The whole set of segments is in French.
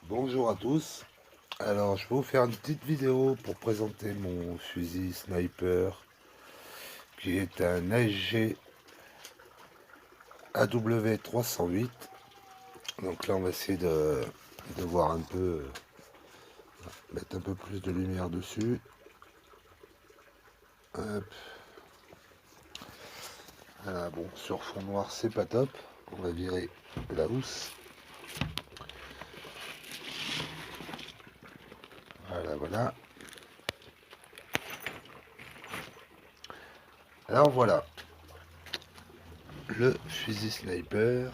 Bonjour à tous. Alors je vais vous faire une petite vidéo pour présenter mon fusil sniper qui est un ASG AW308. Donc là on va essayer de voir un peu, mettre un peu plus de lumière dessus. Hop. Voilà, bon, sur fond noir c'est pas top. On va virer la housse. Voilà, voilà. Alors voilà, le fusil sniper.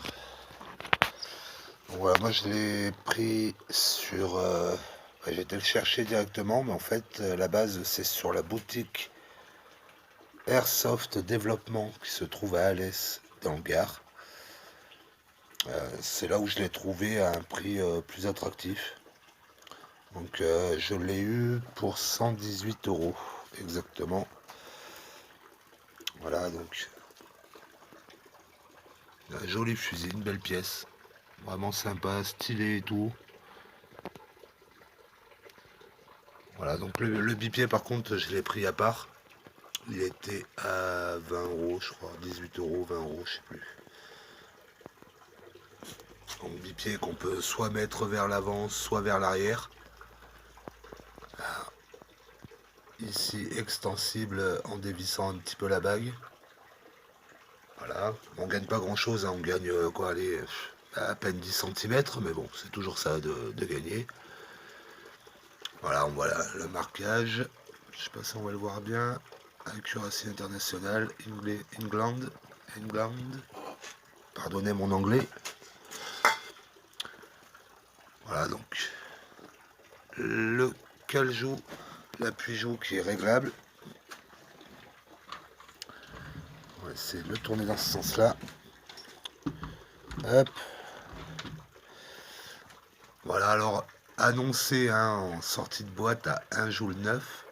Bon, voilà, moi je l'ai pris sur... j'ai été le chercher directement, mais en fait la base c'est sur la boutique Airsoft Développement qui se trouve à Alès dans le Gard. C'est là où je l'ai trouvé à un prix plus attractif. Donc je l'ai eu pour 118 € exactement. Voilà, donc un joli fusil, une belle pièce. Vraiment sympa, stylé et tout. Voilà, donc le bipied par contre je l'ai pris à part. Il était à 20 €, je crois, 18 €, 20 €, je sais plus. Donc bipied qu'on peut soit mettre vers l'avant, soit vers l'arrière. Ici extensible en dévissant un petit peu la bague. Voilà, on gagne pas grand chose, hein. On gagne quoi, allez, à peine 10 cm, mais bon, c'est toujours ça de gagner. Voilà, on voit le marquage. Je sais pas si on va le voir bien. Accuracy internationale, England. Pardonnez mon anglais. Voilà, donc le cale-joue, l'appui-joue qui est réglable. On va essayer de le tourner dans ce sens-là. Hop. Voilà, alors annoncé en sortie de boîte à 1 joule 9.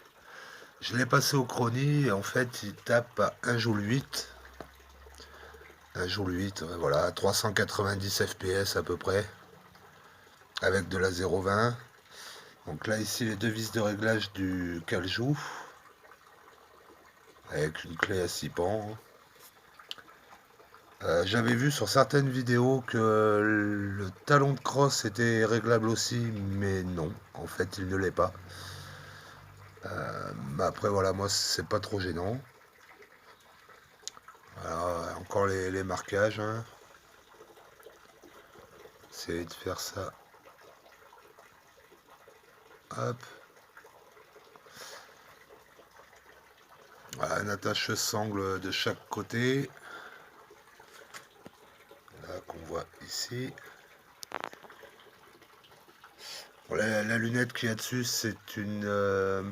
Je l'ai passé au chronie et en fait il tape à 1 joule 8. 1 joule 8, voilà, 390 fps à peu près. Avec de la 0,20. Donc là ici les deux vis de réglage du cale-joue. Avec une clé à 6 pans. J'avais vu sur certaines vidéos que le talon de crosse était réglable aussi, mais non, en fait il ne l'est pas. Après voilà, moi c'est pas trop gênant. Voilà, encore les marquages. Hein. Essayer de faire ça. Hop. Voilà, un attache sangle de chaque côté. Là qu'on voit ici. Bon, la lunette qu'il y a dessus, c'est une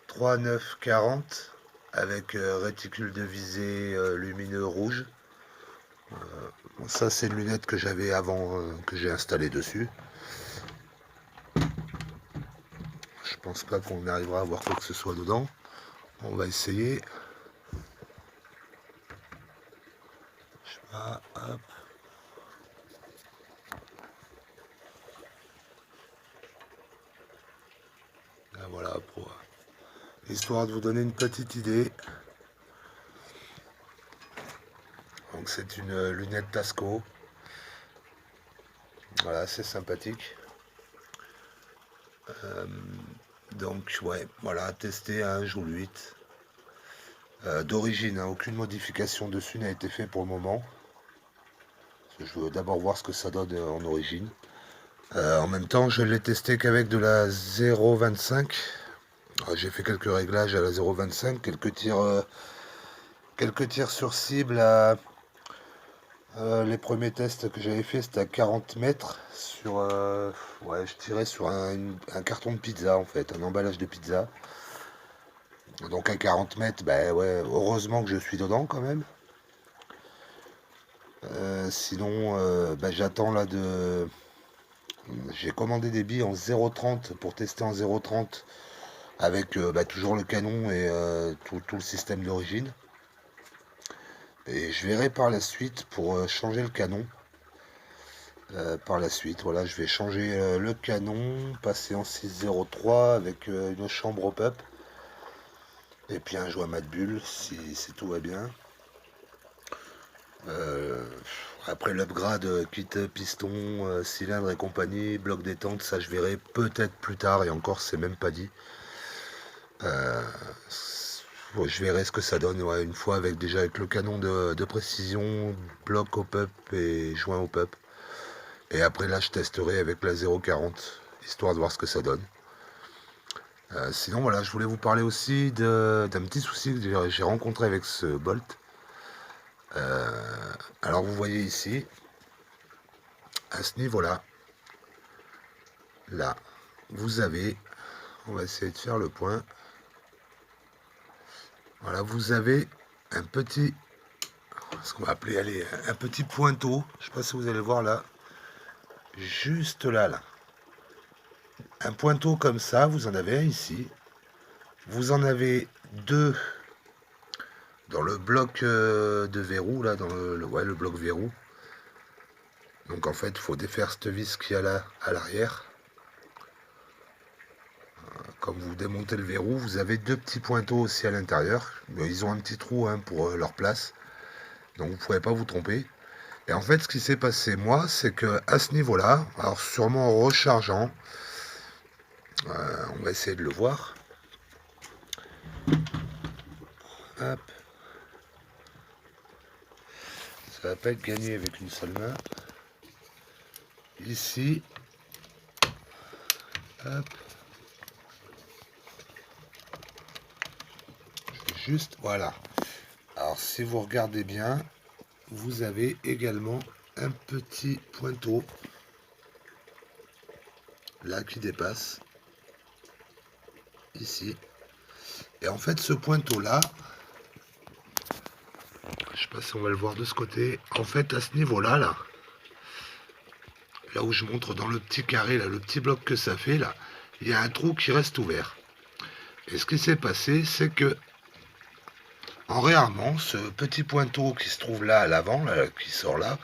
3940 avec réticule de visée lumineux rouge. Bon, ça c'est une lunette que j'avais avant, que j'ai installée dessus. Je pense pas qu'on arrivera à voir quoi que ce soit dedans. On va essayer. Je sais pas, hop. Là, voilà, pour histoire de vous donner une petite idée. Donc c'est une lunette Tasco. Voilà, c'est sympathique. Donc ouais, voilà, testé à 1 joule 8. D'origine, hein, aucune modification dessus n'a été fait pour le moment. Je veux d'abord voir ce que ça donne en origine. En même temps, je l'ai testé qu'avec de la 0,25. J'ai fait quelques réglages à la 0,25, quelques tirs sur cible à... les premiers tests que j'avais fait, c'était à 40 mètres. Ouais, je tirais sur un carton de pizza, en fait, un emballage de pizza. Donc à 40 mètres, bah ouais, heureusement que je suis dedans quand même. Sinon, bah, j'attends là de... J'ai commandé des billes en 0,30 pour tester en 0,30 avec bah, toujours le canon et tout le système d'origine. Et je verrai par la suite pour changer le canon. par la suite. Voilà, je vais changer le canon, passer en 603 avec une chambre au peuple. Et puis un joint mat bulle si tout va bien. Après l'upgrade, quitte piston, cylindre et compagnie, bloc détente, ça je verrai peut-être plus tard, et encore c'est même pas dit. Ouais, je verrai ce que ça donne, ouais, une fois avec déjà avec le canon de précision, bloc au pup et joint au pup. Et après là je testerai avec la 0,40, histoire de voir ce que ça donne. Sinon voilà, je voulais vous parler aussi d'un petit souci que j'ai rencontré avec ce Bolt. Alors vous voyez ici, à ce niveau-là, là, vous avez, on va essayer de faire le point. Voilà, vous avez un petit, ce qu'on va appeler, allez, un petit pointeau. Je sais pas si vous allez voir là, juste là, là. Un pointeau comme ça, vous en avez un ici. Vous en avez deux dans le bloc de verrou, là, dans ouais, le bloc verrou. Donc en fait, il faut défaire cette vis qu'il y a là à l'arrière. Comme vous démontez le verrou, vous avez deux petits pointeaux aussi à l'intérieur. Ils ont un petit trou hein, pour leur place. Donc vous ne pouvez pas vous tromper. Et en fait, ce qui s'est passé, moi, c'est que à ce niveau-là, alors sûrement en rechargeant, on va essayer de le voir. Hop. Ça va pas être gagné avec une seule main. Ici. Hop. Juste, voilà. Alors, si vous regardez bien, vous avez également un petit pointeau là qui dépasse. Ici. Et en fait, ce pointeau-là, je sais pas si on va le voir de ce côté. En fait, à ce niveau-là, là où je montre dans le petit carré, là, le petit bloc que ça fait, là, il y a un trou qui reste ouvert. Et ce qui s'est passé, c'est que, en réarmant, ce petit pointeau qui se trouve là à l'avant, là, qui sort là,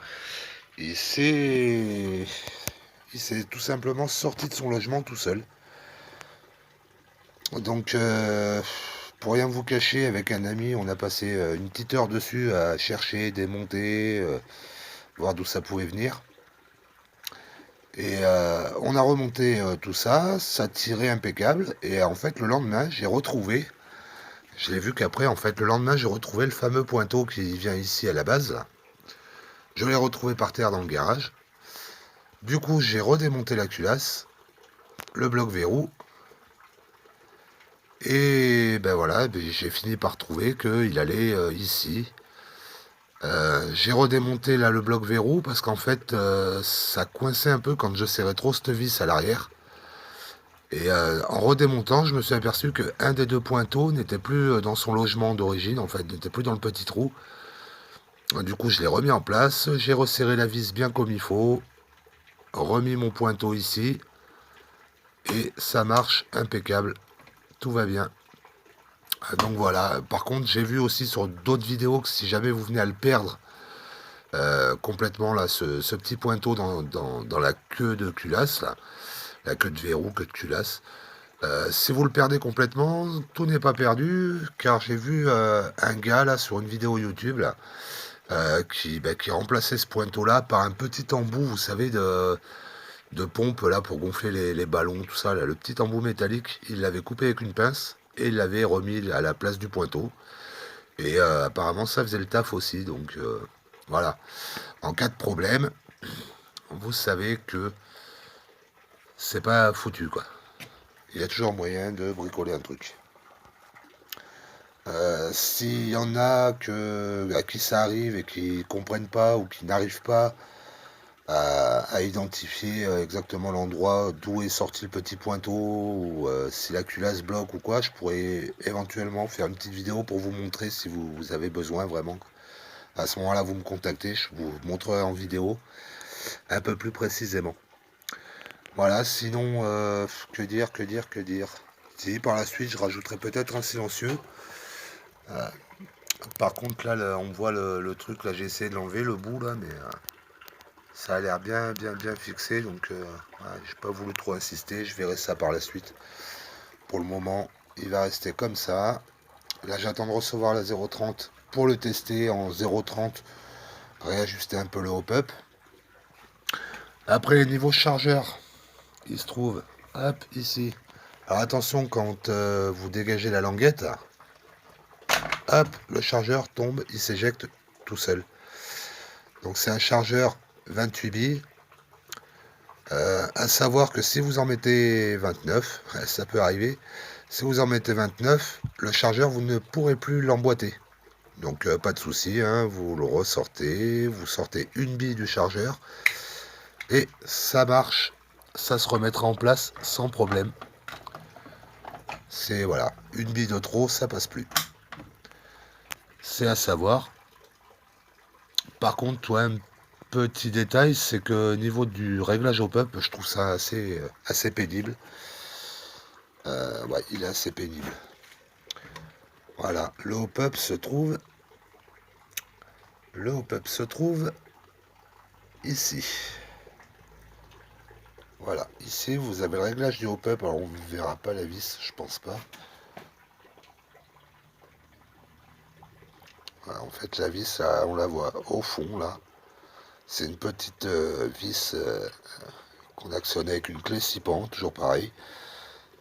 il s'est tout simplement sorti de son logement tout seul. Donc, pour rien vous cacher, avec un ami, on a passé une petite heure dessus à chercher, démonter, voir d'où ça pouvait venir. Et on a remonté tout ça, ça tirait impeccable. Et en fait, le lendemain, j'ai retrouvé, je l'ai vu qu'après, en fait, le lendemain, j'ai retrouvé le fameux pointeau qui vient ici à la base. Là. Je l'ai retrouvé par terre dans le garage. Du coup, j'ai redémonté la culasse, le bloc verrou. Et ben voilà, ben j'ai fini par trouver qu'il allait ici. J'ai redémonté là le bloc verrou parce qu'en fait ça coinçait un peu quand je serrais trop cette vis à l'arrière. Et en redémontant, je me suis aperçu que un des deux pointeaux n'était plus dans son logement d'origine, en fait, n'était plus dans le petit trou. Du coup, je l'ai remis en place, j'ai resserré la vis bien comme il faut, remis mon pointeau ici, et ça marche impeccable, tout va bien. Donc voilà, par contre, j'ai vu aussi sur d'autres vidéos que si jamais vous venez à le perdre complètement, là, ce petit pointeau dans la queue de culasse, là, la queue de verrou, queue de culasse, si vous le perdez complètement, tout n'est pas perdu, car j'ai vu un gars là sur une vidéo YouTube là, qui remplaçait ce pointeau-là par un petit embout, vous savez, de pompe là pour gonfler les ballons, tout ça. Là, le petit embout métallique, il l'avait coupé avec une pince et il l'avait remis à la place du pointeau. Et apparemment, ça faisait le taf aussi. Donc voilà. En cas de problème, vous savez que c'est pas foutu quoi. Il y a toujours moyen de bricoler un truc. S'il y en a à qui ça arrive et qui comprennent pas ou qui n'arrivent pas à identifier exactement l'endroit d'où est sorti le petit pointeau ou si la culasse bloque ou quoi, je pourrais éventuellement faire une petite vidéo pour vous montrer si vous avez besoin vraiment. À ce moment-là, vous me contactez, je vous montrerai en vidéo un peu plus précisément. Voilà, sinon, que dire. Si, par la suite, je rajouterai peut-être un silencieux. Par contre, là, on voit le truc, là, j'ai essayé de l'enlever, le bout, là, mais Ça a l'air bien fixé, donc voilà, j'ai pas voulu trop insister, je verrai ça par la suite. Pour le moment, il va rester comme ça. Là, j'attends de recevoir la 0,30 pour le tester en 0,30, réajuster un peu le hop-up. Après, niveau chargeur, il se trouve, hop, ici. Alors attention, quand vous dégagez la languette, hop, le chargeur tombe, il s'éjecte tout seul. Donc c'est un chargeur 28 billes. À savoir que si vous en mettez 29, ça peut arriver, si vous en mettez 29, le chargeur, vous ne pourrez plus l'emboîter. Donc pas de souci, hein, vous le ressortez, vous sortez une bille du chargeur, et ça marche, ça se remettra en place sans problème. C'est voilà, une bille de trop, ça passe plus. C'est à savoir. Par contre, toi, un petit détail, c'est que au niveau du réglage au pop, je trouve ça assez pénible. Ouais, il est assez pénible. Voilà, le hop-up se trouve. Le hop-up se trouve ici. Voilà, ici vous avez le réglage du hop-up. Alors on ne verra pas la vis, je pense pas. Voilà, en fait, la vis, là, on la voit au fond là. C'est une petite vis qu'on actionne avec une clé 6 pans, toujours pareil.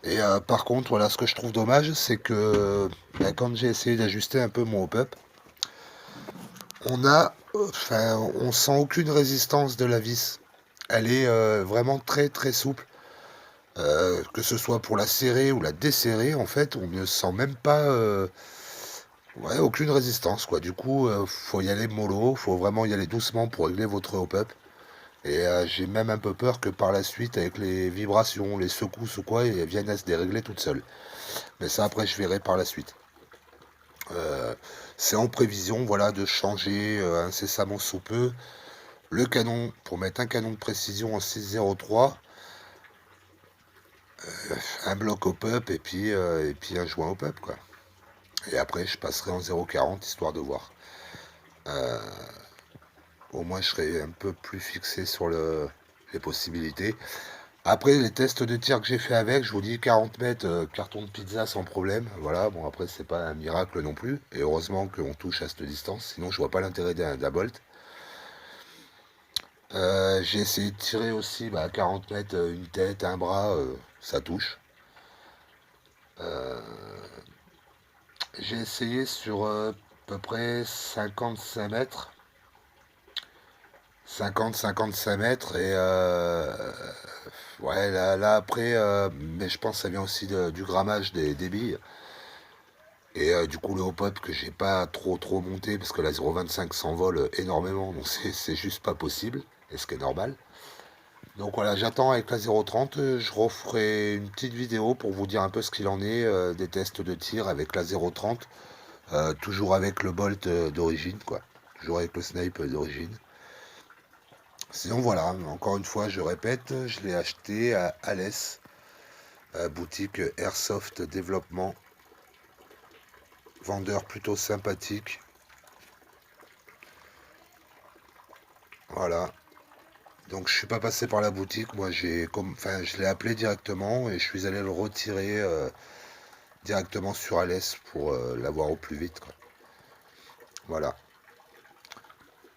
Et par contre, voilà, ce que je trouve dommage, c'est que quand j'ai essayé d'ajuster un peu mon hop-up, on sent aucune résistance de la vis. Elle est vraiment très souple. Que ce soit pour la serrer ou la desserrer, en fait, on ne sent même pas ouais, aucune résistance, quoi. Du coup, faut y aller mollo, faut vraiment y aller doucement pour régler votre hop-up. Et j'ai même un peu peur que par la suite, avec les vibrations, les secousses ou quoi, elles viennent à se dérégler toutes seules. Mais ça, après, je verrai par la suite. Euh, c'est en prévision, voilà, de changer incessamment sous peu le canon pour mettre un canon de précision en 603, un bloc hop-up et puis un joint hop-up, quoi. Et après, je passerai en 0,40 histoire de voir. Euh, Au moins, je serai un peu plus fixé sur les possibilités. Après, les tests de tir que j'ai fait avec, je vous dis 40 mètres, carton de pizza sans problème. Voilà, bon, après, c'est pas un miracle non plus. Et heureusement qu'on touche à cette distance, sinon, je vois pas l'intérêt d'un bolt. J'ai essayé de tirer aussi à 40 mètres, une tête, un bras, ça touche. Euh, j'ai essayé sur à peu près 55 mètres. 50-55 mètres et ouais là après mais je pense que ça vient aussi du grammage des billes et du coup le hop-up que j'ai pas trop monté parce que la 0,25 s'envole énormément donc c'est juste pas possible et ce qui est normal, donc voilà, j'attends avec la 0,30, je referai une petite vidéo pour vous dire un peu ce qu'il en est des tests de tir avec la 0,30, toujours avec le bolt d'origine quoi, toujours avec le snipe d'origine. Sinon voilà, encore une fois, je répète, je l'ai acheté à Alès, boutique Airsoft Développement, vendeur plutôt sympathique. Voilà. Donc je suis pas passé par la boutique, moi enfin je l'ai appelé directement et je suis allé le retirer directement sur Alès pour l'avoir au plus vite, quoi. Voilà.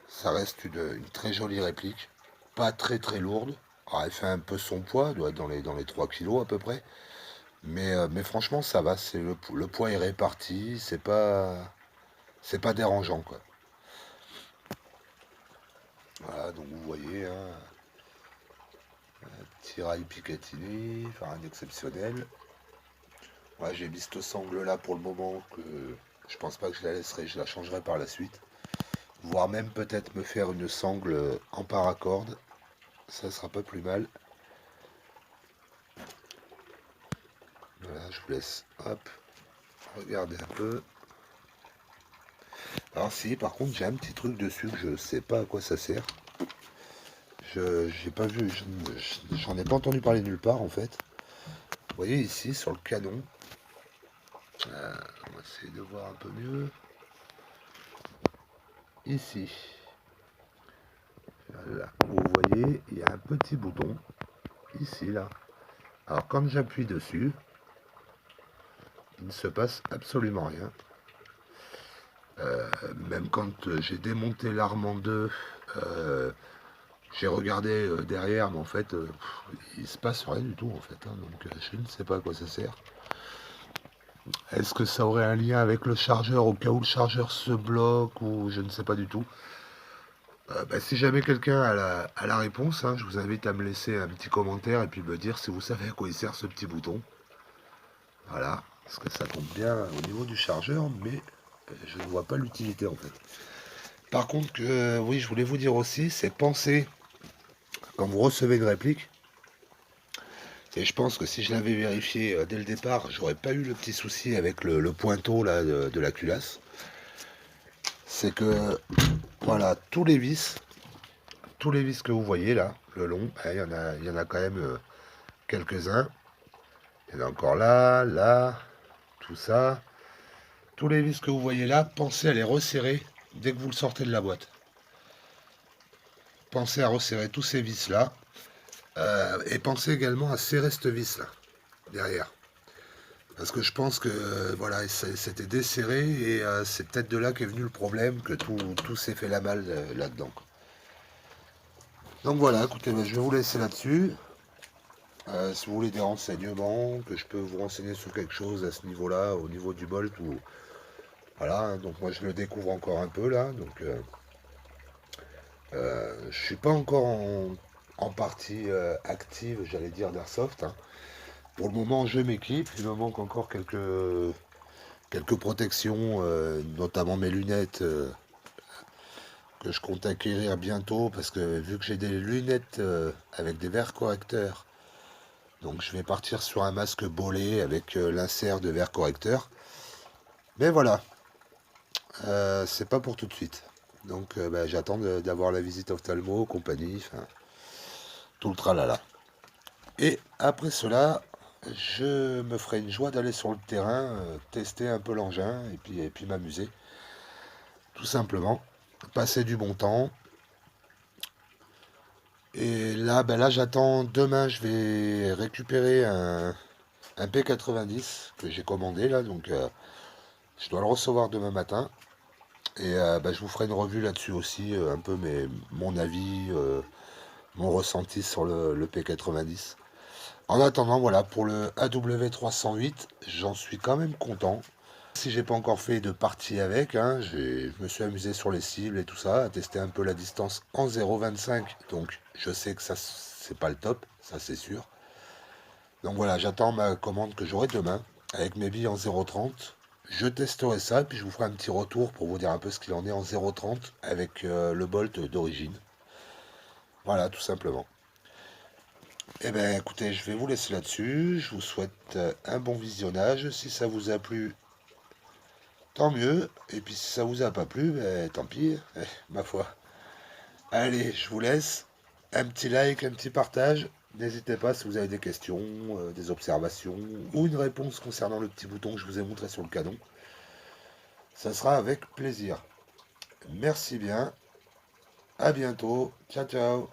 Ça reste une très jolie réplique, pas très lourde. Alors, elle fait un peu son poids, doit être dans les 3 kilos à peu près. Mais franchement, ça va, le poids est réparti, c'est pas dérangeant, quoi. Voilà, donc vous voyez, hein, tirail Picatinny, enfin un exceptionnel. Ouais, j'ai mis cette sangle-là pour le moment, que je pense pas que je la laisserai, je la changerai par la suite. Voire même peut-être me faire une sangle en paracorde, ça sera pas plus mal. Voilà, je vous laisse, hop, regardez un peu. Alors si, par contre, j'ai un petit truc dessus que je sais pas à quoi ça sert. J'ai pas vu, j'en ai pas entendu parler nulle part en fait. Vous voyez ici sur le canon, on va essayer de voir un peu mieux. Ici, Là, vous voyez, il y a un petit bouton, ici, là. Alors, quand j'appuie dessus, il ne se passe absolument rien. Même quand j'ai démonté l'arme en deux, j'ai regardé derrière, mais en fait, il se passe rien du tout, en fait. Hein, donc, je ne sais pas à quoi ça sert. Est-ce que ça aurait un lien avec le chargeur au cas où le chargeur se bloque ou je ne sais pas du tout. Bah, si jamais quelqu'un a la réponse, hein, je vous invite à me laisser un petit commentaire et puis me dire si vous savez à quoi il sert ce petit bouton. Voilà, parce que ça tombe bien au niveau du chargeur, mais je ne vois pas l'utilité en fait. Par contre, oui, je voulais vous dire aussi, c'est penser, quand vous recevez une réplique, et je pense que si je l'avais vérifié dès le départ, j'aurais pas eu le petit souci avec le pointeau là, de la culasse. C'est que, voilà, tous les vis que vous voyez là, le long, il y en a quand même quelques-uns. Il y en a encore là, là, tout ça. Tous les vis que vous voyez là, pensez à les resserrer dès que vous le sortez de la boîte. Pensez à resserrer tous ces vis là. Et pensez également à serrer cette vis là, derrière. Parce que je pense que voilà, c'était desserré et c'est peut-être de là qu'est venu le problème, que tout s'est fait la malle là-dedans. Donc voilà, écoutez, ben, je vais vous laisser là-dessus. Si vous voulez des renseignements, que je peux vous renseigner sur quelque chose à ce niveau-là, au niveau du Bolt, ou voilà, hein, donc moi je le découvre encore un peu là, donc je suis pas encore en partie active, j'allais dire d'Airsoft. Hein. Pour le moment, je m'équipe, il me manque encore quelques protections, notamment mes lunettes que je compte acquérir bientôt, parce que vu que j'ai des lunettes avec des verres correcteurs, donc je vais partir sur un masque bolé avec l'insert de verre correcteur. Mais voilà, c'est pas pour tout de suite. Donc bah, j'attends d'avoir la visite ophtalmo, compagnie, enfin, tout le tralala. Et après cela, je me ferai une joie d'aller sur le terrain, tester un peu l'engin et puis m'amuser. Tout simplement. Passer du bon temps. Et là, ben là j'attends demain, je vais récupérer un P90 que j'ai commandé là, donc je dois le recevoir demain matin. Et ben, je vous ferai une revue là-dessus aussi, un peu mon avis, mon ressenti sur le P90. En attendant, voilà, pour le AW308, j'en suis quand même content. Si j'ai pas encore fait de partie avec, hein, je me suis amusé sur les cibles et tout ça, à tester un peu la distance en 0,25. Donc je sais que ça c'est pas le top, ça c'est sûr. Donc voilà, j'attends ma commande que j'aurai demain avec mes billes en 0,30. Je testerai ça, puis je vous ferai un petit retour pour vous dire un peu ce qu'il en est en 0,30 avec le Bolt d'origine. Voilà, tout simplement. Eh bien, écoutez, je vais vous laisser là-dessus. Je vous souhaite un bon visionnage. Si ça vous a plu, tant mieux. Et puis si ça vous a pas plu, ben, tant pis. Ma foi. Allez, je vous laisse. Un petit like, un petit partage. N'hésitez pas si vous avez des questions, des observations ou une réponse concernant le petit bouton que je vous ai montré sur le canon. Ça sera avec plaisir. Merci bien. À bientôt. Ciao, ciao.